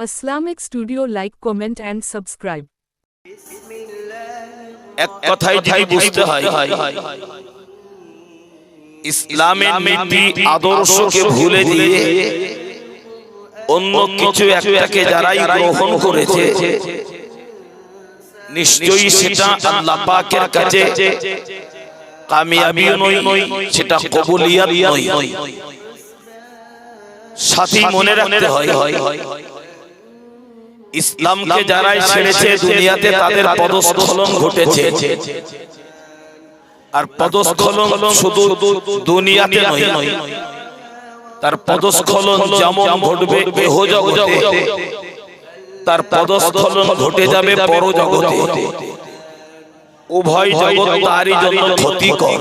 Islamic Studio, like, comment and subscribe. এক কথাই যদি বুঝতে হয় ইসলামের নীতি আদর্শকে ভুলে দিয়ে অন্য কিছু একটাকে যারাই গ্রহণ করেছে নিশ্চয়ই সেটা আল্লাহ পাকের কাছে কামিয়াবিও নয়, সেটা কবুলিয়াত নয়। সাথী মনে রাখতে হয় ইসলামকে যারাই ছেড়েছে দুনিয়াতে তাদের পদস্খলন ঘটেছে। আর পদস্খলন শুধু দুনিয়াতে নয়, তার পদস্খলন যেমন ঘটবে ইহ জগতে, তার পদস্খলন ঘটে যাবে পরজগতে। উভয় জগৎ তারই জন্য ক্ষতিকর।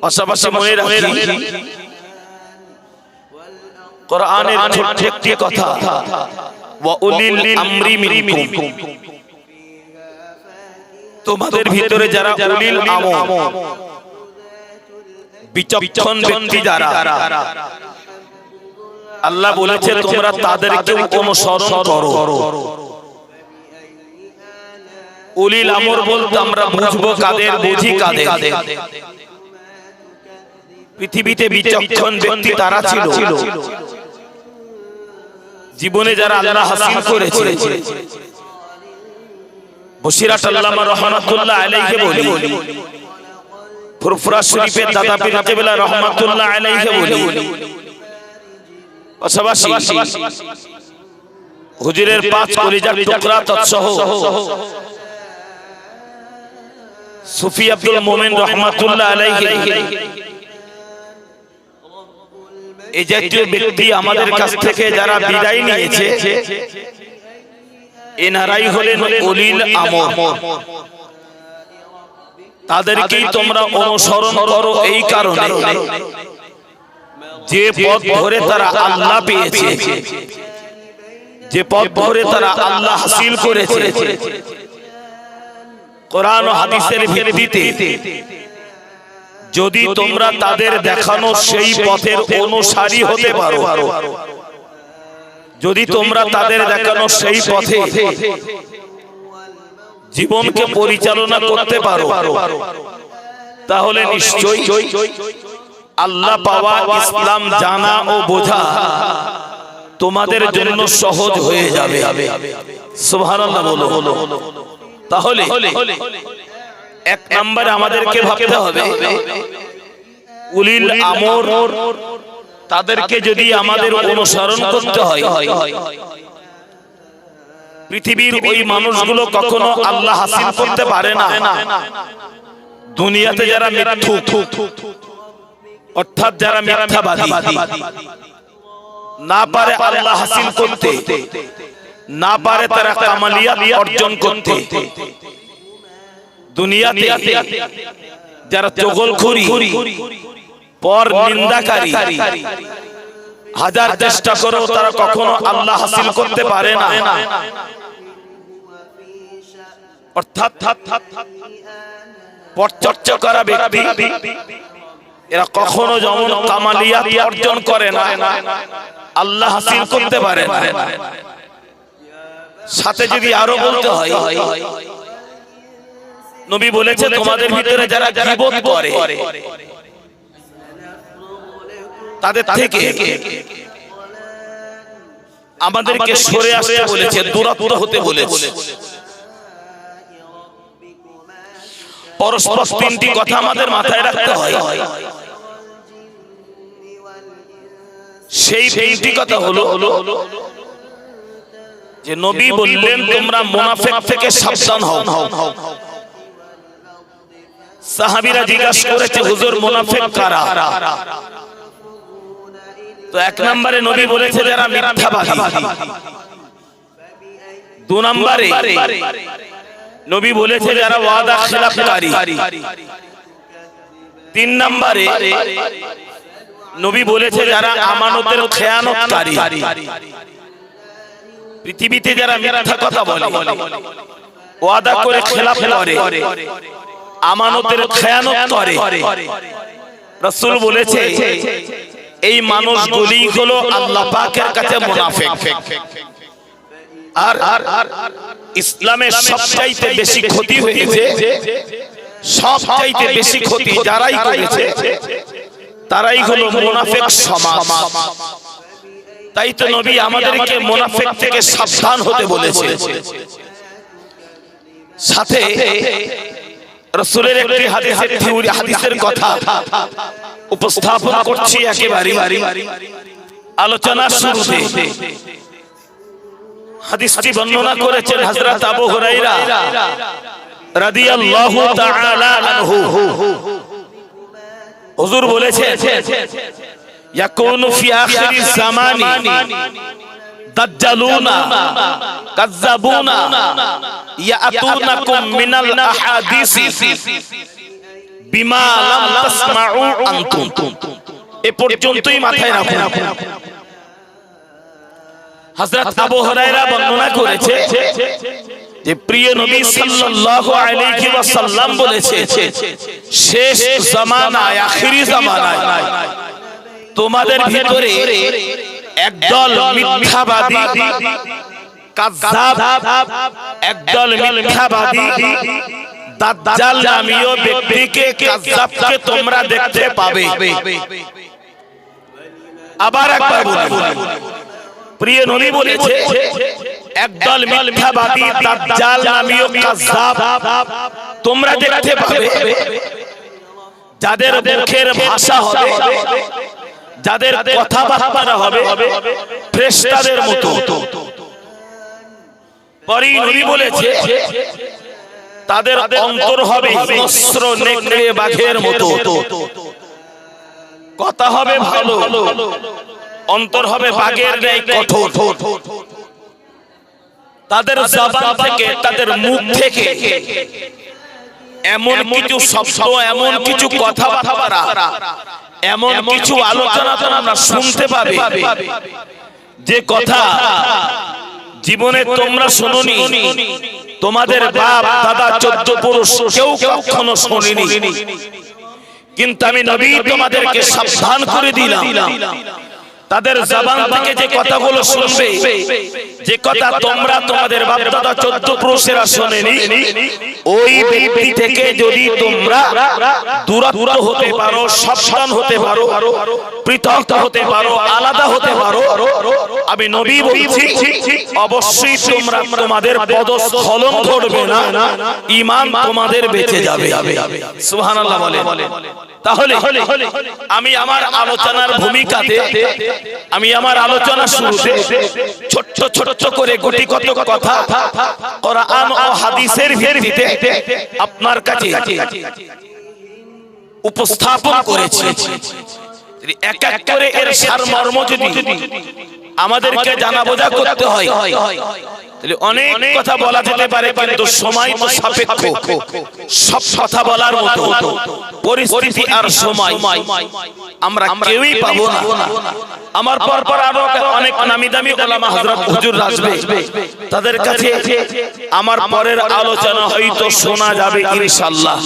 পাশাপাশি মনে রাখি কোরআনের ছোট্ট একটি কথা, ওয়া উলিল আমরি মিনকুম, তোমাদের ভিতরে যারা উলিল আমর বিচক্ষণ ব্যক্তি যারা, আল্লাহ বলেছে তোমরা তাদেরকে অনুসরণ করো। উলিল আমর বলতে আমরা বুঝবো কাদের, বুঝি কাদের। পৃথিবীতে বিচক্ষণ ব্যক্তি তারা ছিল জীবনে যারা আল্লাহ হাসিল করেছে। বশিরাত আল্লামা রহমাতুল্লাহ আলাইহি বলি, ফুরফুরা শরীফের দাদা পীর কেবলা রহমাতুল্লাহ আলাইহি বলি, পাশাপাশি হুজুরের পাঁচ কলিজার টুকরা তৎসহ সুফি আব্দুল মোমেন রহমাতুল্লাহ আলাইহি, এই জাতীয় ব্যক্তি আমাদের কাছ থেকে যারা বিদায় নিয়েছে এনারাই হলেন উলিল আমর। তাদেরকেই তোমরা অনুসরণ করো এই কারণে যে পথ ধরে তারা আল্লাহ পেয়েছে, যে পথ ধরে তারা আল্লাহ হাসিল করেছে। কোরআন ও হাদিসের ভিত্তিতে যদি তোমরা তাদের দেখানো সেই পথের অনুসারী হতে পারো, যদি তোমরা তাদের দেখানো সেই পথে জীবনকে পরিচালনা করতে পারো, তাহলে নিশ্চয়ই আল্লাহ পাওয়া, ইসলাম জানা ও বোঝা তোমাদের জন্য সহজ হয়ে যাবে। সুবহানাল্লাহ বলো। তাহলে এক নম্বরে আমাদেরকে ভাবতে হবে উলিল আমর, তাদেরকে যদি আমাদের অনুসরণ করতে হয়, পৃথিবীর ওই মানুষগুলো কখনো আল্লাহ হাসিল করতে পারে না। দুনিয়াতে যারা মিথ্যুক অর্থাৎ যারা মিথ্যাবাদী, না পারে আল্লাহ হাসিল করতে, না পারে তারা কামালিয়াত অর্জন করতে। দুনিয়াতে যারা চগলখুরি, পর নিন্দাকারী, হাজার চেষ্টা করেও তারা কখনো আল্লাহ হাসিল করতে পারে না। অর্থাৎ পরচর্চা করা ব্যক্তি এরা কখনো যেমন কামালিয়াত অর্জন করে না, আল্লাহ হাসিল করতে পারে না। সাথে যদি আরো বলতে হয়, নবী বলেছে তোমাদের ভিতরে যারা গীবত করে তাদের থেকে আমাদেরকে সরে আসতে বলেছে, দূরত্ব হতে বলেছে। পরস্পর তিনটি কথা আমাদের মাথায় রাখতে হয়। সেই তিনটি কথা হলো যে নবী বললেন তোমরা মুনাফিক থেকে সাবধান হও। সাহাবীরা জিজ্ঞাসা করেছে হুজুর মুনাফিক কারা? তো এক নম্বরে নবী বলেছে যারা মিথ্যাবাদী। দুই নম্বরে নবী বলেছে যারা ওয়াদা খিলাফকারী। তিন নম্বরে নবী বলেছে যারা আমানতের খেয়ানতকারী। পৃথিবীতে যারা মিথ্যা কথা বলে, ওয়াদা করে খেলাফ করে, আমানতের খেয়ানত করে, রাসূল বলেছে এই মানুষগুলি হলো আল্লাহ পাকের কাছে মুনাফিক। আর ইসলামের সবচাইতে বেশি ক্ষতি হয়েছে, সবচাইতে বেশি ক্ষতি যারাই করেছে তারাই হলো মুনাফিক সমাজ। তাই তো নবী আমাদেরকে মুনাফিক থেকে সাবধান হতে বলেছে। সাথে রাসূলের একটি হাদিসের কথা উপস্থাপন করছি একেবারে আলোচনার শুরুতে। হাদিসটি বর্ণনা করেছেন হযরত আবু হুরায়রা রাদিয়াল্লাহু তাআলা আনহু। হুজুর বলেছেন, ইয়াকুনু ফি আখিরিজ জামানি দাজ্জালুনা কাযযাবুনা ইয়াতুনাকুম মিনাল আহাদিসি বিমা লাম তাসমাউ আনতুম। এ পর্যন্তই মাথায় রাখুন। হযরত আবু হুরায়রা বর্ণনা করেছে যে প্রিয় নবী সাল্লাল্লাহু আলাইহি ওয়াসাল্লাম বলেছে, শেষ জামানায়, আখিরি জামানায় তোমাদের ভিতরে একদল মিথ্যাবাদী কাযযাব, একদল মিথ্যাবাদী দাজ্জাল নামীয় ব্যক্তিকে, কাযযাবকে তোমরা দেখতে পাবে। আবার একবার বলবো, প্রিয় নবী বলেছে একদল মিথ্যাবাদী দাজ্জাল নামীয় কাযযাব তোমরা দেখতে পাবে, যাদের মুখের ভাষা হবে, যাদের কথাবার্তা হবে ফেরেশতাদের মতো। পরে নবী বলেছে তাদের অন্তর হবে হিংস্র নেকড়ে বাঘের মতো। কথা হবে ভালো, অন্তর হবে বাঘের ন্যায় কঠোর। তাদের জবান থেকে, তাদের মুখ থেকে এমন কিছু শব্দ, এমন কিছু কথাবার্তা, এমন কিছু আলোচনা তোমরা শুনতে পাবে যে কথা জীবনে তোমরা শোনোনি, তোমাদের বাপ দাদা 14 পুরুষ কেউ কখনো শোনেনি। কিন্তু আমি নবী তোমাদেরকে সাবধান করে দিলাম, তাদের জবান থেকে যে কথাগুলো শুনবে, যে কথা তোমরা তোমাদের বাপ দাদা 14 পুরুষেরা শোনেনি, ওই ব্যক্তি থেকে যদি তোমরা দূরত্ব হতে পারো, সাবধান হতে পারো, পৃথক হতে পারো, আলাদা হতে পারো, আমি নবী বলছি অবশ্যই তোমরা তোমাদের পদস্খলন ঘটবে না, ঈমান তোমাদের বেঁচে যাবে। সুবহানাল্লাহ বলে। তাহলে আমি আমার আলোচনার ভূমিকাতে, আমি আমার আলোচনা শুরুতে ছোট্ট ছোট্ট করে গুটি কত কথা কোরআন ও হাদিসের ভিত্তিতে আপনার কাছে উপস্থাপন করেছি। এক এক করে এর সারমর্ম যদি আমাদেরকে জানা বোঝা করতে হয় তাহলে অনেক কথা বলা যেতে পারে, কিন্তু সময় তো সাপেক্ষ, সব কথা বলার মতো পরিস্থিতি আর সময় আমরা কেউই পাবো না। আমার পর আরো অনেক নামি দামি ওলামা হযরত হুজুর আসবে, তাদের কাছে আমার পরের আলোচনা হয়তো শোনা যাবে ইনশাআল্লাহ।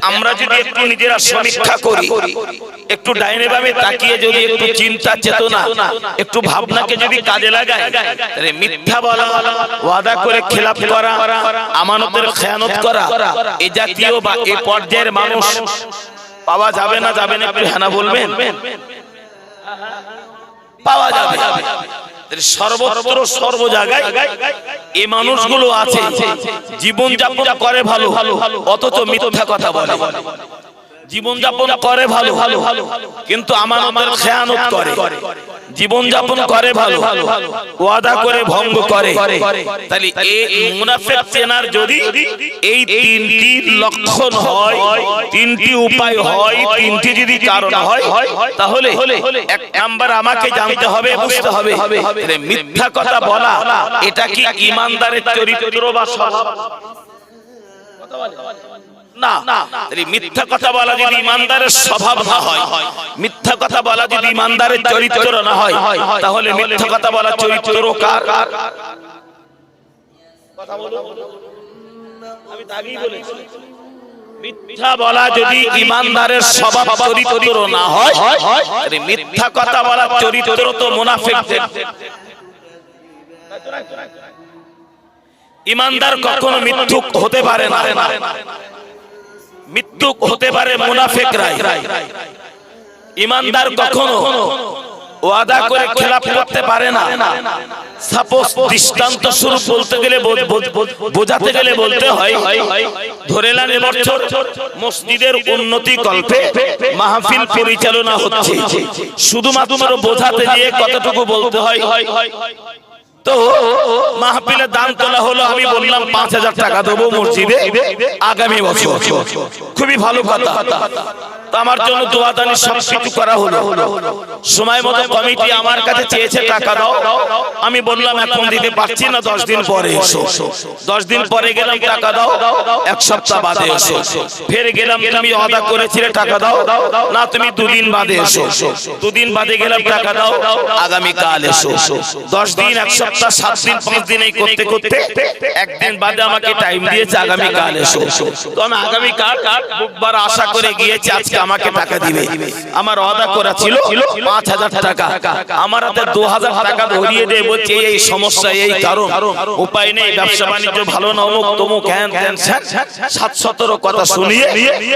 আমরা যদি একটু নিজেরা সমীক্ষা করি, একটু ডাইনে বামে তাকিয়ে যদি একটু চিন্তা চেতনা, একটু ভাবনাকে যদি কাজে লাগাই, তাহলে মিথ্যা বলা, ওয়াদা করে খেলাপ করা, আমানতের খেয়ানত করা, এই জাতীয় বা এই পর্যায়ের মানুষ পাওয়া যাবে না? যাবে না? একটু হ্যাঁ না বলবেন। পাওয়া যাবে। সর্বত্র সর্ব জায়গায় এই মানুষগুলো আছে, জীবন যাপন করে ভালো, অথচ মিথ্যা কথা বলে। জীবন যাপন করে ভালো কিন্তু আমানতের খেয়ানত করে, জীবন যাপন করে ভালো ওয়াদা করে ভঙ্গ করে। তাহলে এই মুনাফিক চেনার যদি এই তিনটি লক্ষণ হয়, তিনটি উপায় হয়, তিনটি যদি কারণ হয়, তাহলে এক নাম্বার আমাকে জানতে হবে, বুঝতে হবে মিথ্যা কথা বলা এটা কি ঈমানদারের চরিত্র বা স্বভাব? না, মিথ্যা কথা বলা যদি ঈমানদারের স্বভাব না হয়, মিথ্যা কথা বলা যদি ঈমানদারের চরিত্র না হয়, তাহলে মিথ্যা কথা বলা চরিত্র কার? কথা বলো, আমি তো আগেই বলেছি মিথ্যা বলা যদি ঈমানদারের স্বভাব চরিত্র না হয়, তাহলে মিথ্যা কথা বলা চরিত্র তো মুনাফিকদের। ঈমানদার কখনো মিথ্যুক হতে পারে না, মিথ্যুক হতে পারে মুনাফিকরাই। ঈমানদার কখনো ওয়াদা করে খেলাপ করতে পারে না। সাপোজ দৃষ্টান্ত স্বরূপ বলতে গেলে, বোঝাতে গেলে বলতে হয়, ধরে নেন এবছর মসজিদের উন্নতি কল্পে মাহফিল পরিচালনা হচ্ছে, শুধুমাত্র বোঝাতে গিয়ে কতটুকু বলতে হয়, তো মাহফিলে দান তোলা হলো, আমি বললাম 5,000 টাকা দেবো মসজিদে আগামী বছর। খুবই ভালো কথা, তো আমার জন্য দোয়া দানি সবকিছু করা হলো। সময় মতো কমিটি আমার কাছে চেয়েছে টাকা দাও, আমি বললাম এখন দিতে পারছি না, 10 দিন পরে এসো। 10 দিন পরে গেলাম, টাকা দাও, 1 সপ্তাহ বাদে এসো। ফের গেলাম, তুমি ওয়াদা করেছিলে টাকা দাও, না তুমি 2 দিন বাদে এসো। 2 দিন বাদে গেলাম, টাকা দাও, আগামী কাল এসো। 10 দিন, 1 সপ্তাহ, 7 দিন, 5 দিন এই করতে করতে একদিন বাদে আমাকে টাইম দিয়েছে আগামী কাল এসো। তো আমি আগামী কাল বুধবার আশা করে গিয়েছি আজকে আমাকে টাকা দিবে। আমার ওয়াদা করা ছিল 5,000 টাকা, আমার হাতে 2,000 টাকা ধরিয়ে দিয়ে বলছে এই সমস্যা, এই কারণ, উপায় নেই, ব্যবসা বাণিজ্য ভালো না, অমুক তমুক হ্যান ত্যান 717 কথা শুনিয়ে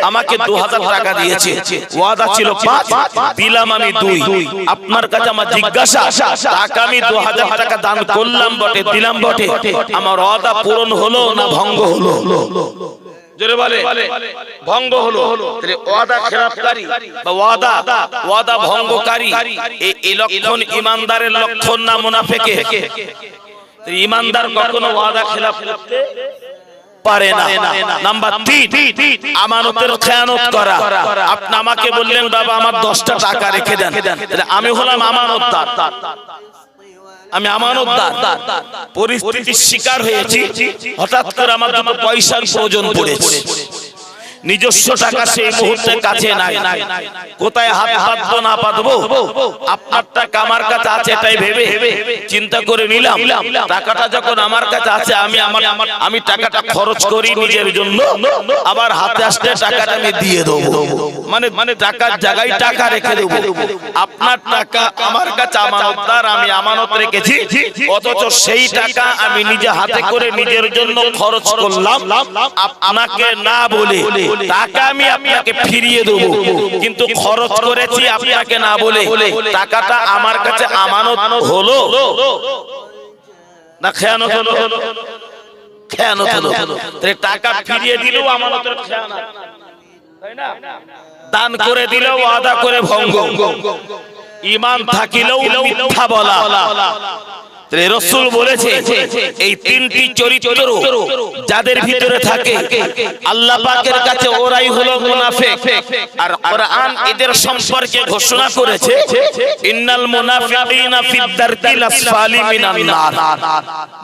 আমাকে 2,000 টাকা দিয়েছে। ওয়াদা ছিল 5, দিলাম আমি 2। আপনার কাছে আমার জিজ্ঞাসা, টাকা আমি 2,000 টাকা দান করলাম বটে, দিলাম বটে, আমার ওয়াদা পূরণ হলো না ভঙ্গ হলো? জোরে বলে ভঙ্গ হলো। তাহলে ওয়াদা খেলাপকারী বা ওয়াদা ভঙ্গকারী এই লক্ষণ ঈমানদারের লক্ষণ না মুনাফিকের? ঈমানদার কখনো ওয়াদা খেলাপ করতে পারে না। নাম্বার 3, আমানতের খেয়ানত করা। আপনি আমাকে বললেন বাবা আমার 10টা টাকা রেখে দেন, তাহলে আমি হলাম আমানতদার, আমি আমানতদার, পরিস্থিতির শিকার হয়েছি, হঠাৎ করে আমার দুটো পয়সার প্রয়োজন পড়েছে, নিজস্ব টাকা সেই মুহূর্তে কাছে নাই, কোথায় হাত পাতবো না পাতবো, আপনার টাকা আমার কাছে আছে এটাই ভেবে চিন্তা করে নিলাম, টাকাটা যখন আমার কাছে আছে আমি টাকাটা খরচ করি নিজের জন্য, আবার হাতে আসতে টাকাটা আমি দিয়ে দেবো, মানে টাকার জায়গায় টাকা রেখে দেবো। আপনার টাকা আমার কাছে আমানতদার, আমি আমানত রেখেছি, অথচ সেই টাকা আমি নিজে হাতে করে নিজের জন্য খরচ করলাম, আপনাকে না বলে টাকা আমি আপনাকে ফিরিয়ে দেব, কিন্তু খরচ করেছি আপনাকে না বলে, টাকাটা আমার কাছে আমানত হলো না খেয়ানত হলো? খেয়ানত হলো। তাহলে টাকা ফিরিয়ে দিলেও আমানতের খেয়ানত, তাই না? দান করে দিলেও ওয়াদা করে ভঙ্গ, ঈমান থাকিলেও মিথ্যা বলা। রাসূল বলেছে এই 3টি চরিত্র যাদের ভিতরে থাকে আল্লাহ পাকের কাছে ওরাই হলো মুনাফিক। আর কোরআন এদের সম্পর্কে ঘোষণা করেছে ইন্নাল মুনাফিকিনা ফিদ দারকিল আসফালি মিনান নার,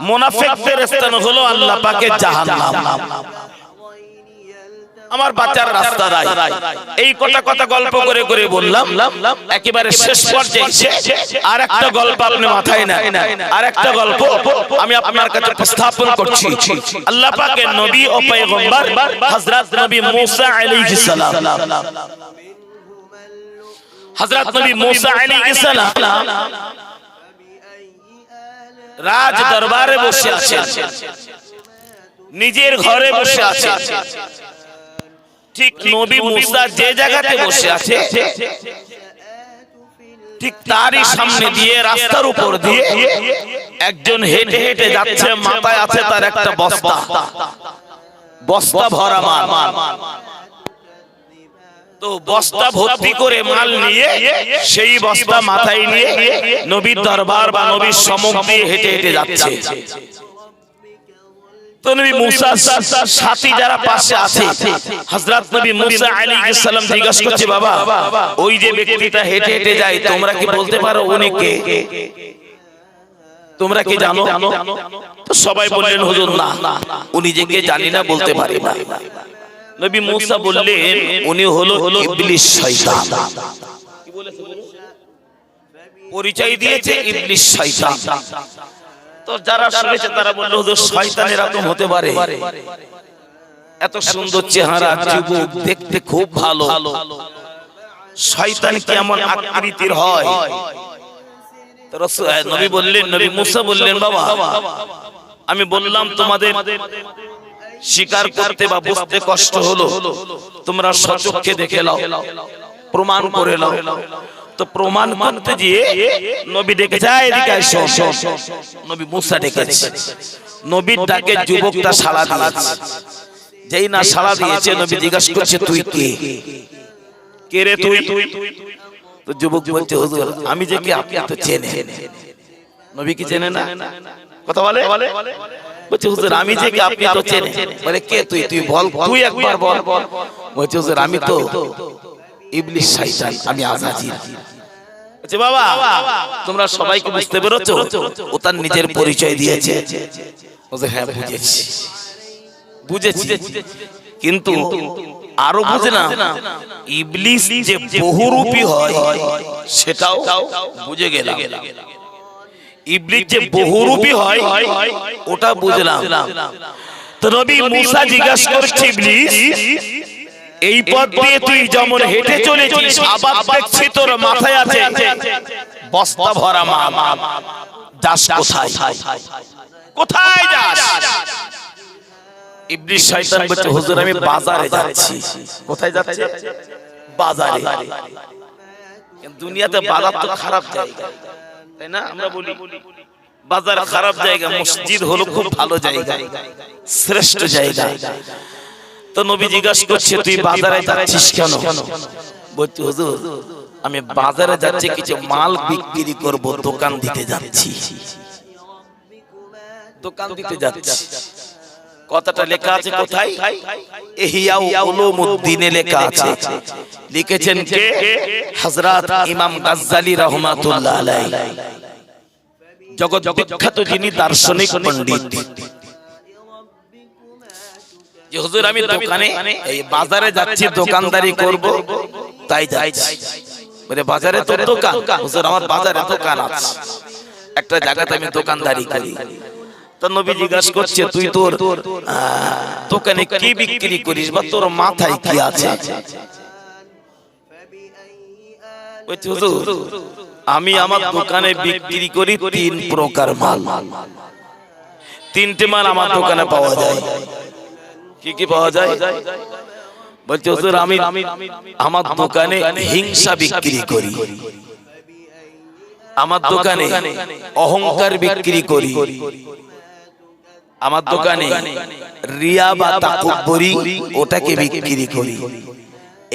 মুনাফিকদের স্থান হলো আল্লাহ পাকের জাহান্নাম। আমার বাচ্চার রাস্তা নাই, এই কথা গল্প করে করে বললাম, একেবারে শেষ পর্যায়ে আর একটা গল্প আপনি মাথায় নেন, আর একটা গল্প আমি আপনার কাছে উপস্থাপন করছি। আল্লাহ পাকের নবী ও পয়গম্বর হযরত নবী মুসা আলাইহিস সালাম, হযরত নবী মুসা আলাইহিস সালাম রাজ দরবারে বসে আছেন, নিজের ঘরে বসে আছেন। ঠিক নবী মুসা যে জায়গাতে বসে আছে ঠিক তারই সামনে দিয়ে, রাস্তার উপর দিয়ে একজন হেঁটে হেঁটে যাচ্ছে, মাথায় আছে তার একটা বস্তা ভরা মাল। তো তো বস্তা ভর্তি করে মাল নিয়ে সেই বস্তা মাথায় নিয়ে নবীর দরবার বা নবীর সম্মুখ দিয়ে হেঁটে হেঁটে যাচ্ছে। তো নবী মুসার সাথী যারা পাশে আছে, হযরত নবী মুসা আলাইহিস সালাম জিজ্ঞাসা করছে, বাবা ওই যে ব্যক্তিটা হেঁটে হেঁটে যায়, তোমরা কি বলতে পারো উনি কে? তোমরা কি জানো? তো সবাই বললেন, হুজুর না, উনি যে কে জানি না, বলতে পারি না। নবী মুসা বললেন, উনি হলো ইবলিস, শয়তান। কি বলেছে? পরিচয় দিয়েছে ইবলিস, শয়তান। তো যারা শুনেছে তারা বলল, হুজুর শয়তান এরকম হতে পারে? এত সুন্দর চেহারা, যুবক, দেখতে খুব ভালো, শয়তান কেমন আকৃতির হয়? তো নবী বললেন, নবী মুসা বললেন, বাবা আমি বললাম তোমাদের স্বীকার করতে বা বুঝতে কষ্ট হলো, তোমরা স্বচক্ষে দেখে নাও, প্রমাণ করে নাও। তো প্রমাণ করতে গিয়ে নবী ডেকে যায়, এদিকে এসো। নবী মুসা ডেকেছে, নবীর ডাকে যুবকটা সাড়া দিয়েছে। যেই না সাড়া দিয়েছে, নবী জিজ্ঞাসা করছে, তুই কে? কে রে তুই? তো যুবক বলছে, হুজুর আমি যে কে আপনি তো চেনেন। নবী কি চেনে না? কথা বলে বলছে, হুজুর আমি যে কে আপনি তো চেনেন। বলে, কে তুই? তুই বল, তুই একবার বল। বলছে, হুজুর আমি তো ইবলিস, শয়তান, আমি আযাজিল। বলছে, বাবা তোমরা সবাই কি বুঝতে পেরেছো? ও তার নিজের পরিচয় দিয়েছে। বলছে, হ্যাঁ বুঝেছি, কিন্তু আরো বুঝে না, ইবলিস যে বহুরূপী হয় সেটাও বুঝে গেলাম। ইবলিস যে বহুরূপী হয় ওটা বুঝলাম। তো নবী মুসা জিজ্ঞাসা করছে, ইবলিস এই পথ দিয়ে তুই যেমন হেঁটে চলেছিস, আবার দেখছি তোর মাথায় আছে বস্তা ভরা মাল, যাস কোথায়? কোথায় যাস? ইবলিস শয়তান বলছে, হুজুর আমি বাজারে যাচ্ছি। কোথায় যাচ্ছে? বাজারে। দুনিয়াতে বাজার তো খারাপ জায়গা, তাই না? আমরা বলি বাজার খারাপ জায়গা, মসজিদ হলো খুব ভালো জায়গা, শ্রেষ্ঠ জায়গা। তো নবী জিজ্ঞাসা করছে, তুই বাজারে যাচ্ছিস কেন? বলছে, হুজুর আমি বাজারে যাচ্ছি কিছু মাল বিক্রি করব, দোকান দিতে যাচ্ছি। দোকান দিতে যাচ্ছি। কথাটা লেখা আছে কোথায়? ইহয়া উলুমুদ্দিনে লেখা আছে। লিখেছেন কে? হযরত ইমাম গাজ্জালী রাহমাতুল্লাহ আলাইহি, জগৎ বিখ্যাত যিনি দার্শনিক পণ্ডিত। যে হুজুর আমি দোকানে এই বাজারে যাচ্ছি, দোকানদারি করব, তাই যাচ্ছি। বলে, বাজারে তো দোকান? হুজুর আমার বাজারে দোকান আছে, একটা জায়গাতে আমি দোকানদারি করি। তো নবী জিজ্ঞাসা করছে, তুই তোর দোকানে কি বিক্রি করিস বা তোর মাথায় কি আছে? বলছে, হুজুর আমি আমার দোকানে বিক্রি করি 3 প্রকার মাল। 3টে মাল আমার দোকানে পাওয়া যায়। কি কি পাওয়া যায়? বলছে, হুজুর আমি আমার দোকানে হিংসা বিক্রি করি, আমার দোকানে অহংকার বিক্রি করি, আমার দোকানে রিয়া বা তাকাব্বুরি ওটাকে বিক্রি করি।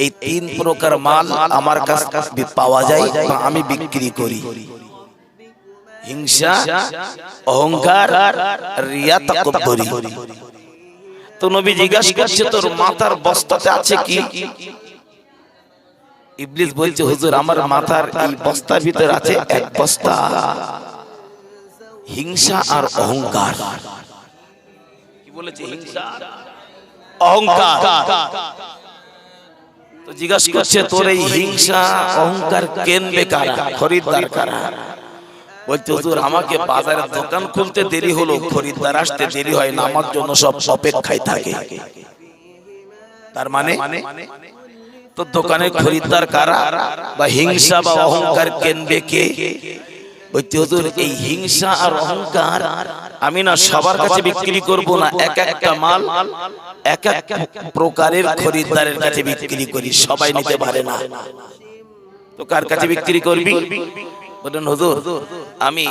এই 3 প্রকার মাল আমার কাছে পাওয়া যায় বা আমি বিক্রি করি। হিংসা, অহংকার, রিয়া, তাকাব্বুরি। তো নবী জিজ্ঞাসা করছে, তোর মাথার বস্তাতে আছে কি? ইবলিস বলছে, হুজুর আমার মাথার এই বস্তার ভিতর আছে 1 বস্তা হিংসা আর অহংকার। কি বলেছে? হিংসা, অহংকার। তো জিজ্ঞাসা করছে, তোর এই হিংসা অহংকার কেনবে কারা, খরিদ্দার কারা? বলছে, হুজুর আমাকে বাজারে দোকান খুলতে দেরি হলো, খরিদ্দার আসতে দেরি হয় না, আমার জন্য সব অপেক্ষায় থাকে। তার মানে তো দোকানে খরিদ্দার কারা বা হিংসা বা অহংকার কেনবে কে? বলছে, হুজুর এই হিংসা আর অহংকার আমি না সবার কাছে বিক্রি করব না, এক একটা মাল এক এক প্রকারের খরিদ্দারের কাছে বিক্রি করি, সবাই নিতে পারে না। তো কার কাছে বিক্রি করবি? বলেন, হুজুর আমি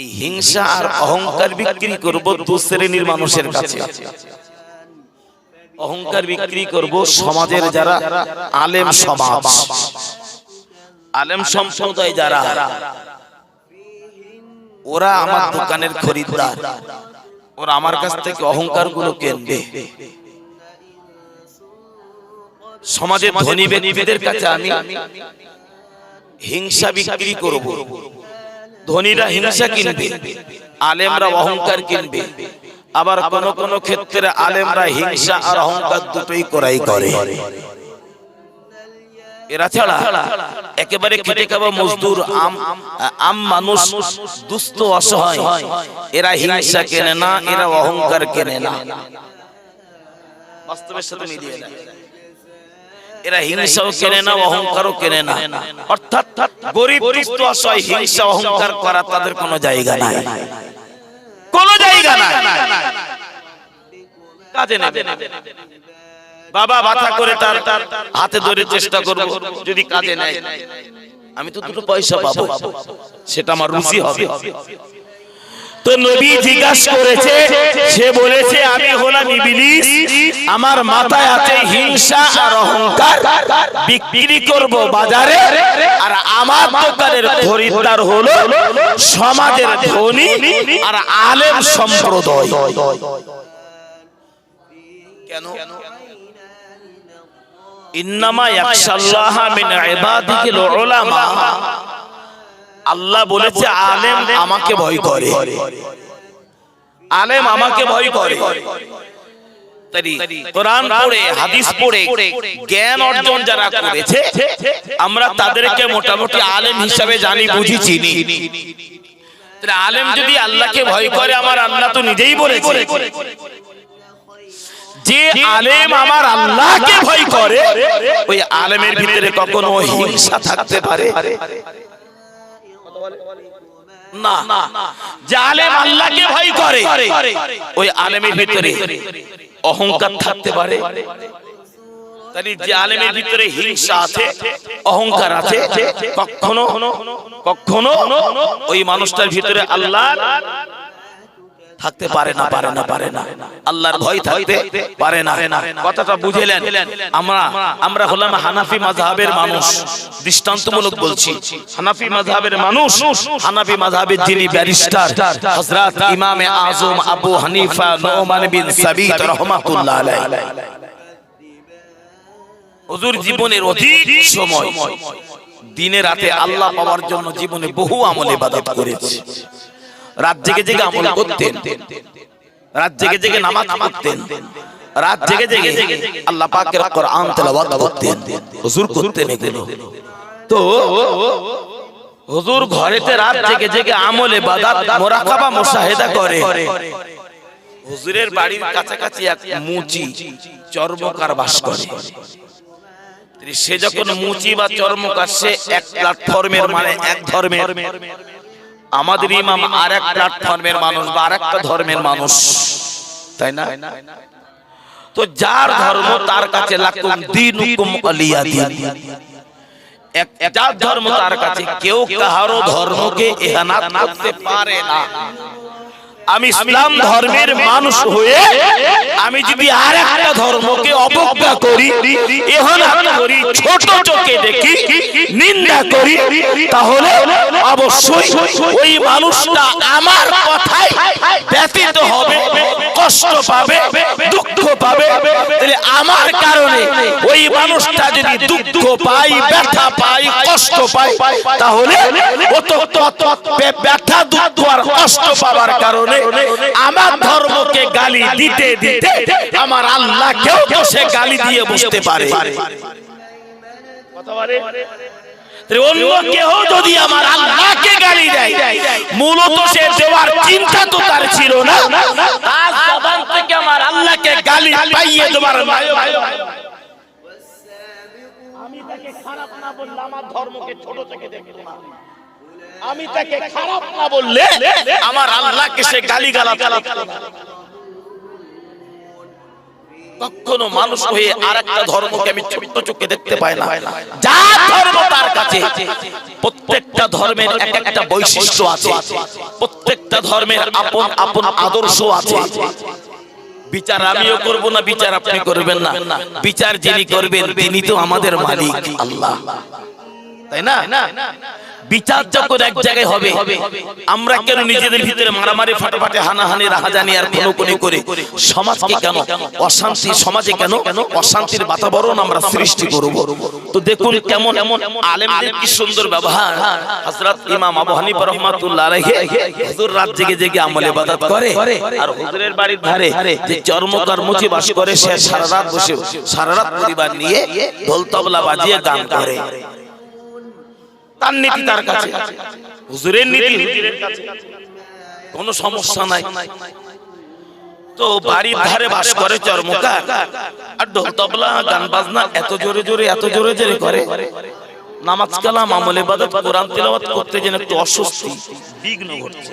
এই হিংসা আর অহংকার বিক্রি করব 2 শ্রেণীর মানুষের কাছে। অহংকার বিক্রি করব সমাজের যারা আলেম সমাজ, আলেম সম্প্রদায় যারা, ওরা আমার দোকানের খরিদ্দার, ওরা আমার কাছ থেকে অহংকার গুলো কিনবে। সমাজের ধনী ব্যক্তিদের কাছে আমি হিংসা বিক্রি করব, ধনীরা হিংসা কিনবে, আলেমরা অহংকার কিনবে। আবার কোন কোন ক্ষেত্রে আলেমরা হিংসা আর অহংকার দুটোই করাই করে। এরা ছাড়া একেবারে খেটে খাওয়া মজদুর আম মানুষ, দুস্থ অসহায়, এরা হিংসা কেনে না, এরা অহংকার কেনে না। বাস্তবের সাথে মিলিয়ে না, এরা হিংসাও কেনে না, অহংকারও কেনে না। অর্থাৎ গরিব দুস্থ অসহায় হিংসা অহংকার করা তাদের কোনো জায়গা নাই, কোনো জায়গা নাই, কাজে নেবে। বাবা বাধা করে তার হাতে ধরে চেষ্টা করব, যদি কাজে নেয় আমি তো দুটো পয়সা পাবো, সেটা আমার রুচি হবে। তো নবী জিজ্ঞাসা করেছে, সে বলেছে আমি হলাম ইবলিস, আমার মাথায় আছে হিংসা আর অহংকার, বিক্রি করব বাজারে, আর আমার দোকানের খরিদ্দার হলো সমাজের ধনী আর আলেম সম্প্রদায়। কেন? ইন্নামা ইয়াখশাল্লাহ মিন ইবাদিহিল উলামা, আল্লাহ বলেছে আলেম আমাকে ভয় করে, আলেম আমাকে ভয় করে। কোরআন পড়ে হাদিস পড়ে জ্ঞান অর্জন যারা করেছে, আমরা তাদেরকে মোটামুটি আলেম হিসাবে জানি, বুঝি, চিনি। আলেম যদি আল্লাহকে ভয় করে, আমার আল্লাহ তো নিজেই বলেছে যে আলেম আমার আল্লাহকে ভয় করে, ওই আলেমের ভিতরে কখনো হিংসা থাকতে পারে না। যে আলেম আল্লাহকে ভয় করে, ওই আলেমের ভিতরে অহংকার থাকতে পারে। তাই যে আলেমের ভিতরে হিংসা আছে, অহংকার আছে, কখনো কখনো ওই মানুষটার ভিতরে আল্লাহ থাকতে পারে না, পারে না, পারে না, আল্লাহর ভয় থাকতে পারে না। কথাটা বুঝলেন? আমরা হলাম হানাফি মাযহাবের মানুষ, দৃষ্টান্তমূলক বলছি। হানাফি মাযহাবের মানুষ, হানাফি মাযহাবের যিনি ব্যারিস্টার হযরত ইমামে আযম আবু হানিফা নুমান বিন সাবিত রাহমাতুল্লাহ আলাইহি, হুজুর জীবনের অধিক সময় দিনে রাতে আল্লাহ পাওয়ার জন্য জীবনে বহু আমল ইবাদত করেছে। রাত জেগে জেগে আমল করতেন, রাত জেগে জেগে নামাজ পড়তেন, রাত জেগে জেগে আল্লাহ পাকের কোরআন তেলাওয়াত করতেন, হুজুর করতেন এগুলো। তো হুজুর ঘরেতে রাত জেগে জেগে আমল ইবাদত মুরাকাবা মুশাহিদা করে। হুজুরের বাড়ির কাছাকাছি এক মুচি চর্মকার বাস করে। সে যখন মুচি বা চর্মকার, সে এক প্ল্যাটফর্মের, মানে এক ধর্মের, আমাদের ইমাম আর এক প্ল্যাটফর্মের মানুষ বা আর একটা ধর্মের মানুষ, তাই না? তো যার ধর্ম তার কাছে লাকুম দীনুকুম ওয়ালিয়া দীন, যার ধর্ম তার কাছে, কেউ কারো ধর্মকে ইহানাত করতে পারে না। আমি ইসলাম ধর্মের মানুষ হয়ে আমি যদি আর একটা ধর্মকে অবজ্ঞা করি, ইহানাত করি, ছোট চোখে দেখি, নিন্দা করি, তাহলে অবশ্যই ওই মানুষটা আমার কথায় ব্যথিত হবে, কষ্ট পাবে, দুঃখ পাবে। তাহলে আমার কারণে ওই মানুষটা যদি দুঃখ পায়, ব্যথা পায়, কষ্ট পায়, তাহলে ও তো ব্যথা, দুঃখ আর কষ্ট পাওয়ার কারণে আমার ধর্মকে গালি দিতে দিতে আমার আল্লাহকেও তো সে গালি দিয়ে বসতে পারে। অন্য কেউ যদি আমার আল্লাহকে গালি দেয়, মূলত সে দেওয়ার চিন্তা তো তার ছিল না, তার জবান থেকে আমার আল্লাহকে গালি পাইয়ে দেওয়ার। আমি তাকে খারাপ না বললে আমার ধর্মকে ছোট থেকে দেখতো না, আমি তাকে খারাপ না বললে আমার আল্লাহকে সে গালিগালাজ করতো না। কখনো মানুষ হয়ে আরেকটা ধর্মকে আমি ছোট চোখে দেখতে পাই না। যার ধর্ম তার কাছে, প্রত্যেকটা ধর্মের এক একটা বৈশিষ্ট্য আছে, প্রত্যেকটা ধর্মের আপন আপন আদর্শ আছে। বিচার আমিও করব না, বিচার আপনি করবেন না, বিচার যিনি করবেন তিনি তো আমাদের মালিক আল্লাহ, তাই না? বিচার যখন এক জায়গায় হবে, আমরা কেন নিজেদের ভিতরে মারামারি ফাটাফাটি হানাহানি রাহাজানি আর খুনোখুনি করে সমাজকে কেন অশান্তি, সমাজে কেন অশান্তির বাতাবরণ আমরা সৃষ্টি করব? তো দেখুন কেমন আলেমদের কি সুন্দর ব্যবহার। হযরত ইমাম আবু হানিফা রাহমাতুল্লাহ আলাইহি হুজুর রাত জেগে জেগে আমল ইবাদত করে, আর হুজুরের বাড়ির ধারে যে চর্মকার মুচি বাস করে সে সারা রাত বসে, সারা রাত পরিবার নিয়ে ঢোল তবলা বাজিয়ে গান করে। তার নীতি তার কাছে, হুজুরের নীতি হুজুরের কাছে, কোনো সমস্যা নাই। তো বাড়ির ধারে বাস করে চর্মকার, আর ঢোল তবলা গান বাজনা এত জোরে জোরে করে, নামাজ কালাম আমল ইবাদত কোরআন তেলাওয়াত করতে যেন একটু অস্বস্তি, বিঘ্ন ঘটছে।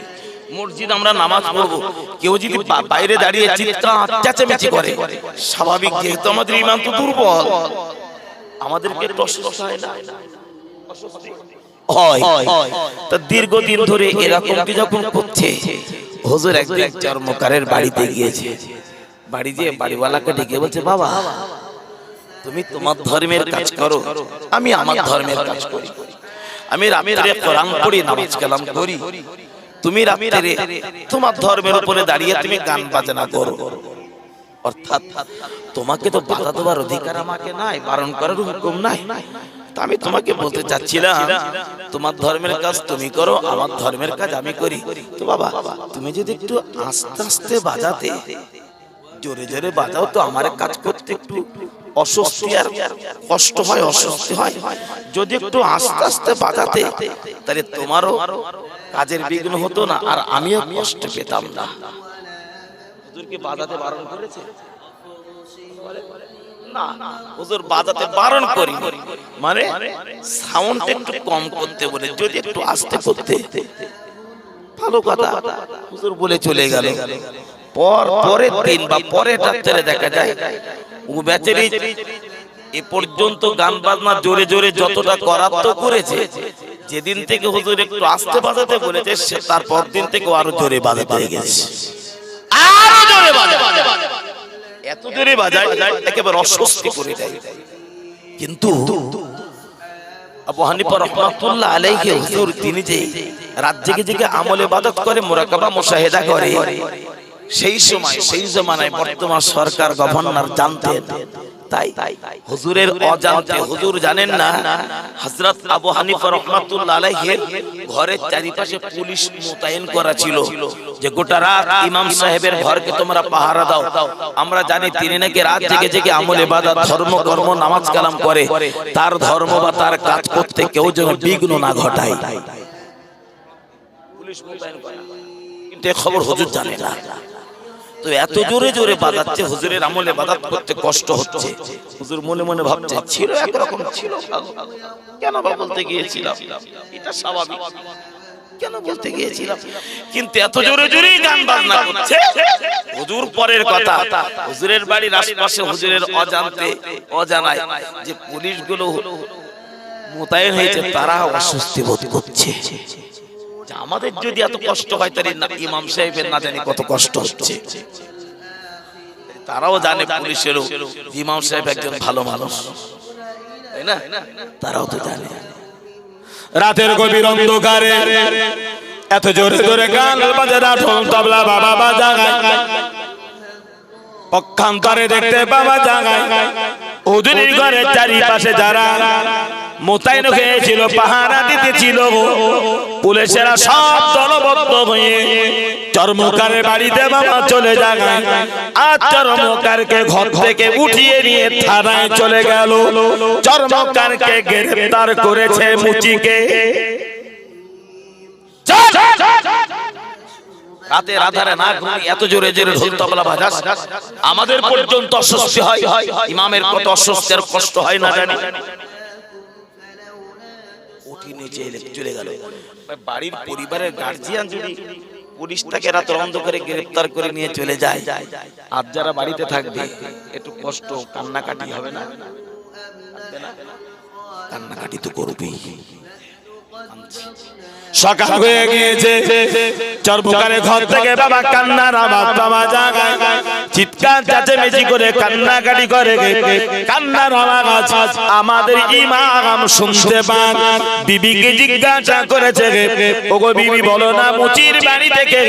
মসজিদ আমরা নামাজ পড়বো, কেউ যদি বাইরে দাঁড়িয়ে চিৎকার চেঁচামেচি করে, স্বাভাবিক, যেহেতু আমাদের ঈমান তো দুর্বল, আমাদেরকে একটু অস্বস্তি হয় না? তা দীর্ঘদিন ধরে এরকমটি যখন করছে, হুজুর একদিন চর্মকারের বাড়িতে গিয়েছে, বাড়ি যেয়ে বাড়িওয়ালাকে ডেকে বলছে, বাবা তুমি তোমার ধর্মের কাজ করো, আমি আমার ধর্মের কাজ করি, আমি রাতে কোরআন পড়ি, নামাজ কালাম করি, তুমি রাতে তোমার ধর্মের উপরে দাঁড়িয়ে তুমি গান বাজনা করো। অর্থাৎ তোমাকে তো বাধা দেওয়ার অধিকার আমাকে নাই, বারণ করার হুকুম নাই। আমি তোমাকে বলতে চাচ্ছিলাম, তোমার ধর্মের কাজ তুমি করো, আমার ধর্মের কাজ আমি করি। তো বাবা তুমি যদি একটু আস্তে আস্তে বাজাতে, জোরে জোরে বাজাও তো আমার কাজ করতে একটু অস্বস্তি আর কষ্ট হয়, অস্বস্তি হয়। যদি একটু আস্তে আস্তে বাজাতে, তাহলে তোমারও কাজের বিঘ্ন হতো না, আর আমিও কষ্ট পেতাম না। হুজুরকে বাজাতে বারণ করেছে না, হুজুর বাজাতে বারণ করি, মানে সাউন্ড একটু কম করতে বলে, যদি একটু আস্তে করতে ভালো কথা। হুজুর বলে চলে গেল। পরের দিন বা পরের রাত্রে দেখা যায় ও বেচারি এ পর্যন্ত গান বাজনা জোরে জোরে যতটা করার তো করেছে, যেদিন থেকে হুজুর একটু আস্তে বাজাতে বলেছে, সে তারপর দিন থেকে আরো জোরে বাজাতে গেছে, আরো জোরে বাজায়, এত জোরে বাজায় একেবারে অস্বস্তি করে দেয়। কিন্তু আবু হানিফা রাহমাতুল্লাহ আলাইহি হুজুর তিনি যে রাত জেগে জেগে আমল ইবাদত করে, মুরাকাবা মুশাহিদা করে, সেই সময় সেই জামানায় বর্তমান সরকার গভর্নর জানতেন, তাই হুজুরের অজান্তে, হুজুর জানেন না, হযরত আবু হানিফা রাহমাতুল্লাহ আলাইহি ঘরের চারিপাশে পুলিশ মোতায়েন করা ছিল, যে গোটা রাত ইমাম সাহেবের ঘরকে তোমরা পাহারা দাও। আমরা জানি তিনি নাকি রাত জেগে জেগে আমল ইবাদত, ধর্ম কর্ম, নামাজ কালাম করে, তার ধর্ম বা তার কাজ করতে কেউ যেন বিঘ্ন না ঘটায়, পুলিশ মোতায়েন করা। কিন্তু এই খবর হুজুর জানে না। তো এত জোরে জোরে বাজাচ্ছে, হুজুরের আমলে ইবাদত করতে কষ্ট হচ্ছে। হুজুর মনে মনে ভাবছে, ছিল একরকম ছিল, কেন বা বলতে গিয়েছিলাম, এটা স্বাভাবিক, কেন বলতে গিয়েছিলাম। কিন্তু এত জোরে জোরে গান বাজনা করছে। হুজুর পরের কথা, হুজুরের বাড়ির আশেপাশে হুজুরের অজান্তে অজানায় যে পুলিশগুলো মোতায়েন হয়েছে, তারা অস্বস্তি বোধ করছে। আমাদের যদি এত কষ্ট হয়, তাহলে ইমাম সাহেবের না জানি কত কষ্ট হচ্ছে। তারাও জানে পুলিশেরও ইমাম সাহেব একজন ভালো মানুষ, তাই না? তারাও তো জানে। রাতের গভীর অন্ধকারে এত জোরে জোরে গান বাজে, ঢোল তবলা বাবা বাজায়, পক্ষান্তরে দেখতে বাবা জাগায়, হুজুরের ঘরের চারিপাশে যারা মোতায়েন হয়েছিল, পাহারা দিতেছিল, পুলিশেরা সব দলবদ্ধ হয়ে চর্মকারের বাড়িতে বাবা চলে যায়, আর চর্মকারকে ঘর থেকে উঠিয়ে নিয়ে থানায় চলে গেল। চর্মকারকে গ্রেফতার করেছে মুচিকে। রাতের আধারে না ঘুমিয়ে এত জোরে জোরে ঢোল তবলা বাজাস, আমাদের পর্যন্ত অস্বস্তি হয়, ইমামের কত অস্বস্তি আর কষ্ট হয় না জানি। উঠি নিচে চলে গেল। বাড়ির পরিবারের গার্জিয়ান যদি পুলিশটাকে রাত অন্ধকারে গ্রেফতার করে নিয়ে চলে যায়, আর যারা বাড়িতে থাকবে একটু কষ্ট, কান্নাকাটি হবে না? কান্নাকাটি তো করবেই। সকাল হয়ে গিয়েছে, চর্মকারের ঘর থেকে বাবা কান্নার আওয়াজ বাবা জাগায়, চিৎকার চেঁচামেচি করে কান্নাকাটি করে, কান্নার আওয়াজ আমাদের ইমাম শুনতে পান। বিবিকে জিজ্ঞাসা করেছে, ওগো বিবি বলো না, মুচির বাড়ি থেকে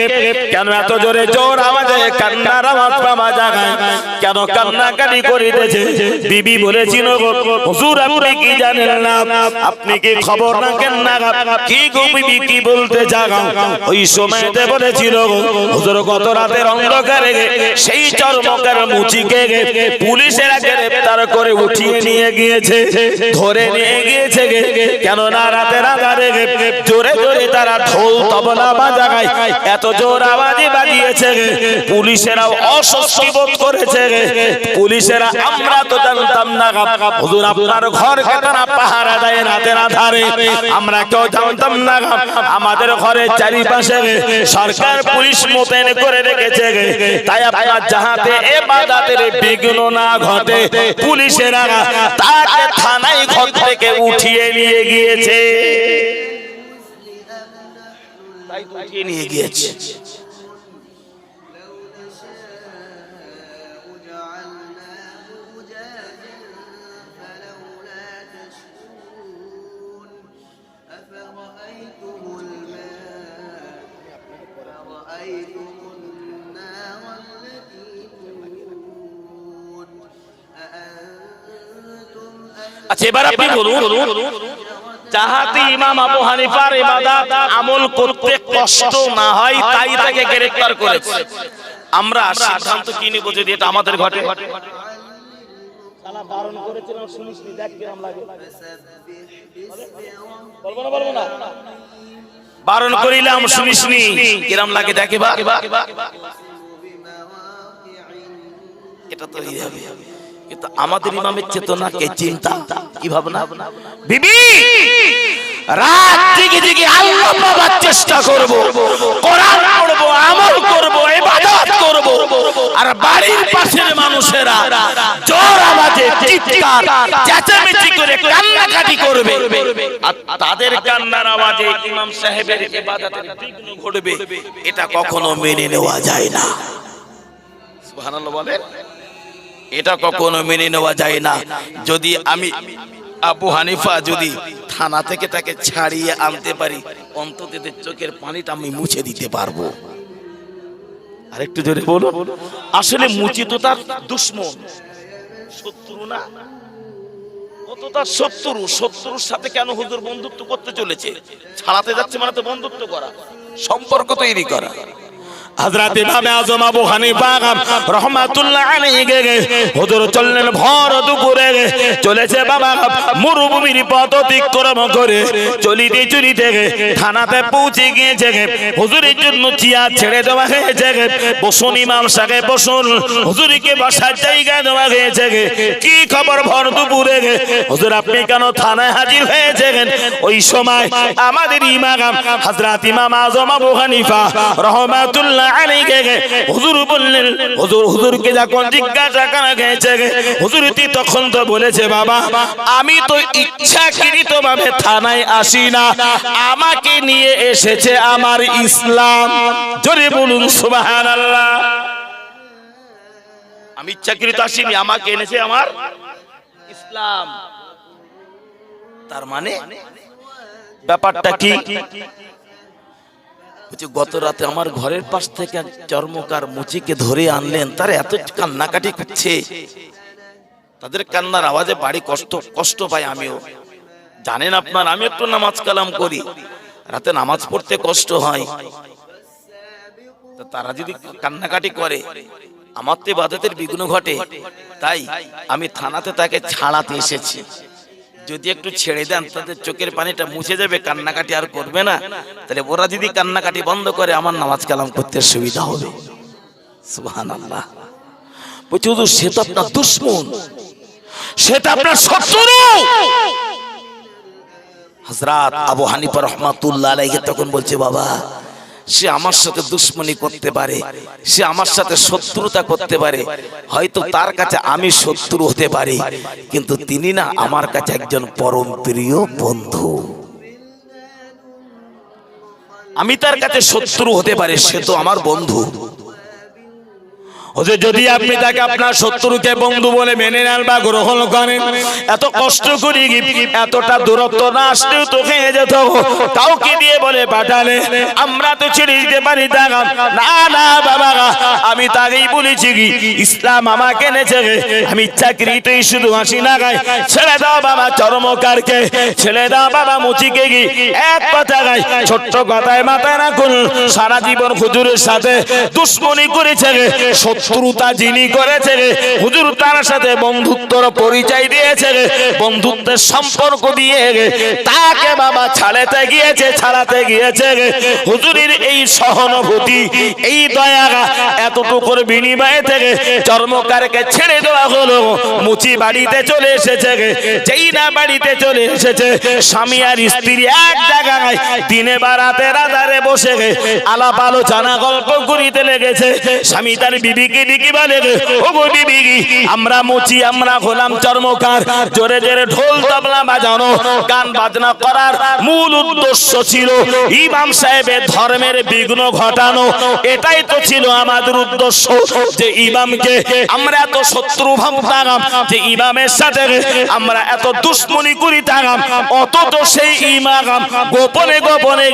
কেন এত জোরে জোর আওয়াজে কান্নার আওয়াজ পাওয়া যায়, কেন কান্নাকাটি করিতেছে? বিবি বলেছিল, হুজুর আপনি কি জানেন না, আপনি কি খবর রাখেন না? কি গো বিবি কি বলতে জাগাও? ওই সময়তে বলেছিল, হুজুর গত রাতের অন্ধকারে সেই চর্মকার মুচিকে পুলিশেরা গ্রেফতার করে উঠিয়ে নিয়ে গিয়েছে, ধরে নিয়ে গিয়েছে। কেন না রাতের আধারে জোরে জোরে তারা ঢোল তবলা বাজায়, এত জোর আওয়াজে বাজিয়েছে, পুলিশেরাও অস্বস্তি বোধ করেছে। পুলিশেরা আমরা তো জানতাম না হুজুর আপনার ঘরকে তারা পাহারা দেয় রাতের আধারে, আমরা কেউ জানতাম না। আমাদের ঘরের চারিপাশে সরকার পুলিশ মোতায়েন করে রেখেছে, তাই আপনার যাহাতে ইবাদতের বিঘ্ন না ঘটে পুলিশেরা তাকে থানায় ঘর থেকে উঠিয়ে নিয়ে গিয়েছে। তাই উঠিয়ে নিয়ে গিয়েছে। আচ্ছা এবার আপনি বলুন, যাহাতে ইমাম আবু হানিফার ইবাদত আমল করতে কষ্ট না হয় তাই তাকে গ্রেফতার করেছে, আমরা সিদ্ধান্ত কি নিব যদি এটা আমাদের ঘটে? বারণ করেছিলাম শুনিসনি, দেখ কিরম লাগে। বলবো না বলবো না, বারণ করিলাম শুনিসনি, কিরম লাগে দেখে বা। এটা তো হবে, কিন্তু আমাদের ইমামের চেতনা কে চিন্তা কি ভাবনা? বিবি রাত জেগে জেগে আল্লাহ পাওয়ার চেষ্টা করব, কোরআন পড়ব, আমল করব, ইবাদত করব, আর বাড়ির পাশের মানুষেরা জোর আওয়াজে চিৎকার চেঁচামেচি করে কান্নাকাটি করবে, আর তাদের কান্নার আওয়াজে ইমাম সাহেবের ইবাদতের বিঘ্ন ঘটবে, এটা কখনো মেনে নেওয়া যায় না। সুবহানাল্লাহ বলেন, এটা কখনো মেনে নেওয়া যায় না। যদি আমি আবু হানিফা যদি থানা থেকে তাকে ছাড়িয়ে আনতে পারি, অন্তত এদের চোখের পানিটা আমি মুছে দিতে পারবো। আরেকটু জোরে বলো। আসলে মুচি তো তার দুশমন, শত্রু না, ও তো তার শত্রু। শত্রুর সাথে কেন হুজুর বন্ধুত্ব করতে চলেছে? ছাড়াতে যাচ্ছে মানে তো বন্ধুত্ব করা, সম্পর্ক তৈরি করা। হযরত ইমাম আযম আবু হানিফা রাহমাতুল্লাহ আলাইহি হুজুর চললেন ভর দুপুরে, চলেছে বাবা মরুভূমির পথ অতিক্রম করে, চলিতে চলিতে থানাতে পৌঁছে গিয়েছে। হুজুরের জন্য চেয়ার ছেড়ে দেওয়া হয়েছে, বসুন ইমাম সাহেব বসুন, হুজুরকে বসার জায়গা দেওয়া হয়েছে। কি খবর ভর দুপুরে হুজুর আপনি কেন থানায় হাজির হয়েছেন? ওই সময় আমাদের ইমাম হযরত ইমাম আযম আবু হানিফা রাহমাতুল্লাহ হুজুর বললেন, হুজুরকে যখন জিজ্ঞাসা করা গেছে, হুজুর তখন তো বলেছে, বাবা আমি তো ইচ্ছাকৃত ভাবে থানায় আসি না, আমাকে নিয়ে এসেছে আমার ইসলাম। জোরে বলুন সুবহানাল্লাহ। আমি ইচ্ছাকৃত আসিনি, আমাকে এনেছে আমার ইসলাম। তার মানে ব্যাপারটা কি? গত রাতে আমার ঘরের পাশ থেকে চর্মকার মুচিকে ধরে আনলেন, তারা এত কান্নাকাটি করছে, তাদের কান্নার আওয়াজে বাড়ি কষ্ট পাই। আমিও জানেন আপনার, আমি একটু নামাজ কালাম করি, রাতে নামাজ পড়তে কষ্ট হয়, তারা যদি কান্নাকাটি করে আমার তো ইবাদতের বিঘ্ন ঘটে। তাই আমি থানাতে তাকে ছাড়াতে এসেছি, যদি একটু ছেড়ে দেন তাদের চোখের পানিটা মুছে যাবে, কান্নাকাটি আর করবে না। তাহলে ওরা যদি কান্নাকাটি বন্ধ করে আমার নামাজ কালাম করতে সুবিধা হবে। সুবহানাল্লাহ। বলছি হুজুর সে তো আপনার দুশমন, সে তো আপনার শত্রু। হযরত আবু হানিফা রাহমাতুল্লাহ আলাইহি তখন বলছে, বাবা সে আমার সাথে দুশমনি করতে পারে, সে আমার সাথে শত্রুতা করতে পারে, হয়তো তার কাছে আমি শত্রু হতে পারি, কিন্তু তিনি না আমার কাছে একজন পরম প্রিয় বন্ধু। আমি তার কাছে শত্রু হতে পারি, সে তো আমার বন্ধু। ওদের যদি আপনি তাকে আপনার শত্রুকে বন্ধু বলে মেনে নেন বা গ্রহণ করেন, এত কষ্ট করি এতটা দূরত্ব না আসলেও তো খেয়ে যেত, কাউকে দিয়ে বলে পাঠালে আমরা তো ছেড়ে দিতে পারি। না না বাবা, আমি তাকেই বলেছি কি ইসলাম আমাকে এনেছে, আমি চাকরিতেই শুধু হাসি না গাই, ছেড়ে দাও বাবা চরমকারকে, ছেড়ে দাও বাবা মুচিকে, কি এক কথা গাই, ছোট্ট কথায় মাথায় রাখুন, সারা জীবন হুজুরের সাথে দুশ্মনী করেছে, শত্রুতা যিনি করেছে হুজুর তার সাথে বন্ধুত্বর পরিচয় দিয়েছে, বন্ধুত্বের সম্পর্ক দিয়ে তাকে বাবা ছাড়াতে গিয়েছে হুজুরের এই সহানুভূতি, এই দয়া, এতটুকুর বিনিময়ে থেকে চর্মকারকে ছেড়ে দেওয়া হলো। মুচি বাড়িতে চলে এসেছে, যেই না বাড়িতে চলে এসেছে, স্বামী আর স্ত্রী এক জায়গায় দিনে বারাতে রাধারে বসে আলাপ আলোচনা গল্প করিতে লেগেছে। স্বামী তার বিবিকে ডেকে বলে, ও গো বিবি, আমরা মুচি, আমরা হলাম চর্মকার, জোরে জোরে ঢোল তবলা বাজানো, গান বাজনা করার মূল উদ্দেশ্য ছিল ইমাম সাহেবের ধর্মের বিঘ্ন ঘটানো। এটাই তো ছিল আমাদের উদ্দেশ্য, যে ইমামকে আমরা এত শত্রু ভাবতাম, যে ইমামের সাথে আমরা এত দুশ্মনী করিতাম, অথচ সেই ইমাম গোপনে গোপনে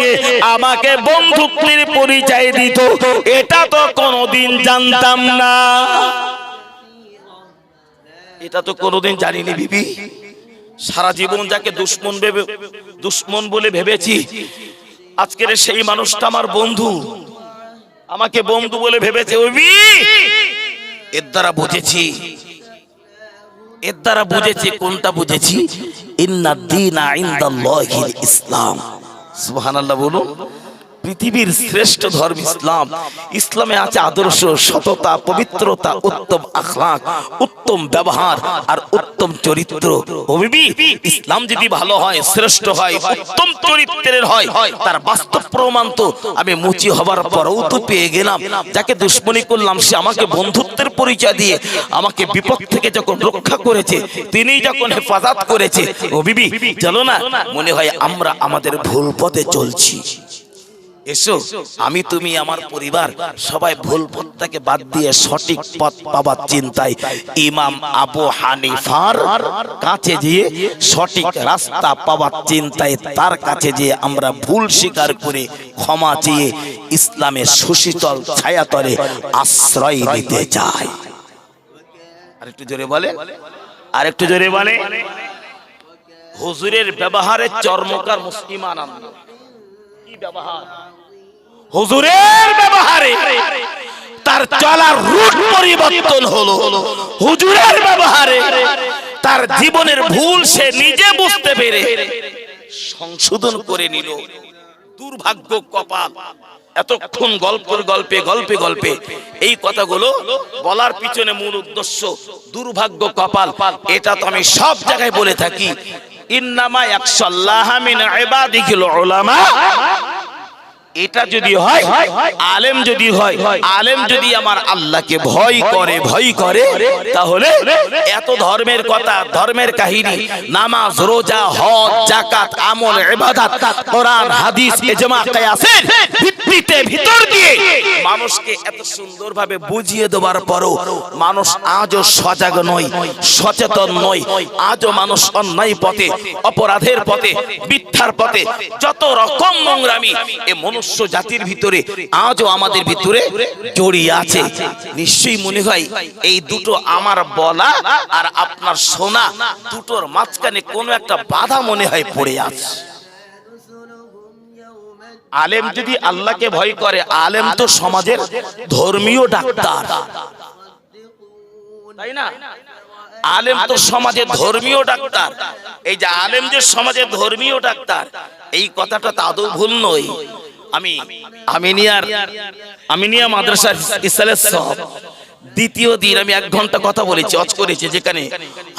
আমাকে বন্ধুত্বের পরিচয় দিত। এটা তো কোনোদিন জানতাম না, এটা তো কোনোদিন জানিনি বিবি। সারা জীবন যাকে দুশ্মন বলে ভেবেছি, আজকের সেই মানুষটা আমার বন্ধু, আমাকে বন্ধু বলে ভেবেছে। এর দ্বারা বুঝেছি কোনটা বুঝেছি, ইন্নাদ দীনা ইনদাল্লাহিল ইসলাম। সুবহানাল্লাহ বলুন। পৃথিবীর শ্রেষ্ঠ ধর্ম ইসলাম। ইসলামে আছে আদর্শ, সততা, পবিত্রতা, উত্তম আখলাক, উত্তম ব্যবহার আর উত্তম চরিত্র। ও বিবি, ইসলাম যদি ভালো হয়, শ্রেষ্ঠ হয়, উত্তম চরিত্রের হয়, তার বাস্তব প্রমাণ তো আমি মুচি হবার পরেও তো পেয়ে গেলাম। যাকে দুশ্মনী করলাম সে আমাকে বন্ধুত্বের পরিচয় দিয়ে আমাকে বিপদ থেকে যখন রক্ষা করেছে, তিনি যখন হেফাজত করেছে, ও বিবি চলো না, মনে হয় আমরা আমাদের ভুল পথে চলছি। এসো, আমি তুমি আমার পরিবার সবাই ভুল পথটাকে বাদ দিয়ে সঠিক পথ পাবার চিন্তায় ইমাম আবু হানিফার কাছে গিয়ে সঠিক রাস্তা পাবার চিন্তায় তার কাছে গিয়ে আমরা ভুল স্বীকার করে ক্ষমা চেয়ে ইসলামের সুশীতল ছায়াতলে আশ্রয় নিতে চাই। আরেকটু জোরে বলে, আরেকটু জোরে বলে। হুজুরের ব্যবহারে চর্মকার মুসলিমান আনন্দ। কি ব্যবহার? হুজুরের ব্যবহারে তার চলার রুট পরিবর্তন হলো। হুজুরের ব্যবহারে তার জীবনের ভুল সে নিজে বুঝতে পেরে সংশোধন করে নিল। দুর্ভাগ্য কপাল, এতক্ষণ গল্পে এই কথাগুলো বলার পিছনে মূল উদ্দেশ্য দুর্ভাগ্য কপাল। এটা তো আমি সব জায়গায় বলে থাকি, ইন্নামা ইয়াখশাল্লাহা মিন ইবাদিহিল উলামা। এটা যদি হয়, আলেম যদি হয়, আলেম যদি আমার আল্লাহকে ভয় করে, তাহলে এত ধর্মের কথা, ধর্মের কাহিনী, নামাজ, রোজা, হজ, যাকাত, আমল, ইবাদত, কোরআন, হাদিস, ইজমা, কিয়াসের ভিতর দিয়ে মানুষকে এত সুন্দরভাবে বুঝিয়ে দেওয়ার পরও মানুষ আজও সজাগ নয়, সচেতন নয়। আজও মানুষ অন্যায় পথে, অপরাধের পথে, মিথ্যার পথে, যত রকম নোংরামি এ মনুষ্য জাতির ভিতরে আজও আমাদের ভিতরে জড়িয়ে আছে। নিশ্চয়ই মনে হয় এই দুটো আমার বলা আর আপনার শোনা দুটোর মাঝখানে কোনো একটা বাধা মনে হয় পড়ে আছে। আলেম যদি আল্লাহকে ভয় করে, আলেম তো সমাজের ধর্মীয় ডাক্তার, তাই না? আলেম তো সমাজের ধর্মীয় ডাক্তার। এই যে আলেম যে সমাজের ধর্মীয় ডাক্তার, এই কথাটা তো আদৌ ভুল নয়। আমি আমিনিয়া মাদ্রাসার ইসলামের সব দ্বিতীয় দিন আমি 1 ঘন্টা কথা বলেছি, ওয়াজ করেছি, যেখানে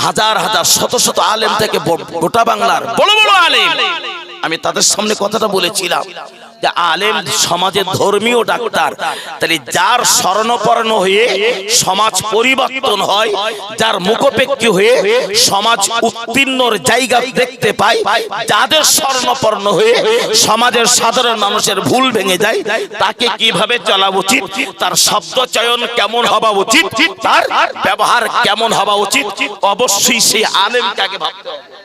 হাজার হাজার শত শত আলেম থেকে গোটা বাংলার বড় বড় আলেম, আমি তাদের সামনে কথাটা বলেছিলাম। যে আলেম সমাজের ধর্মীয় ডাক্তার, তাহলে যার শরণাপন্ন হয়ে সমাজ পরিবর্তন হয়, যার মুখোপেক্ষী হয়ে সমাজ উত্তীর্ণর জায়গা দেখতে পায়, যাদের শরণাপন্ন হয়ে সমাজের সাধারণ মানুষের ভুল ভেঙে যায়, তাকে কিভাবে চলা উচিত, তার শব্দ চয়ন কেমন হওয়া উচিত, তার ব্যবহার কেমন হওয়া উচিত, অবশ্যই সেই আলেমকে আগে ভাবতে হবে।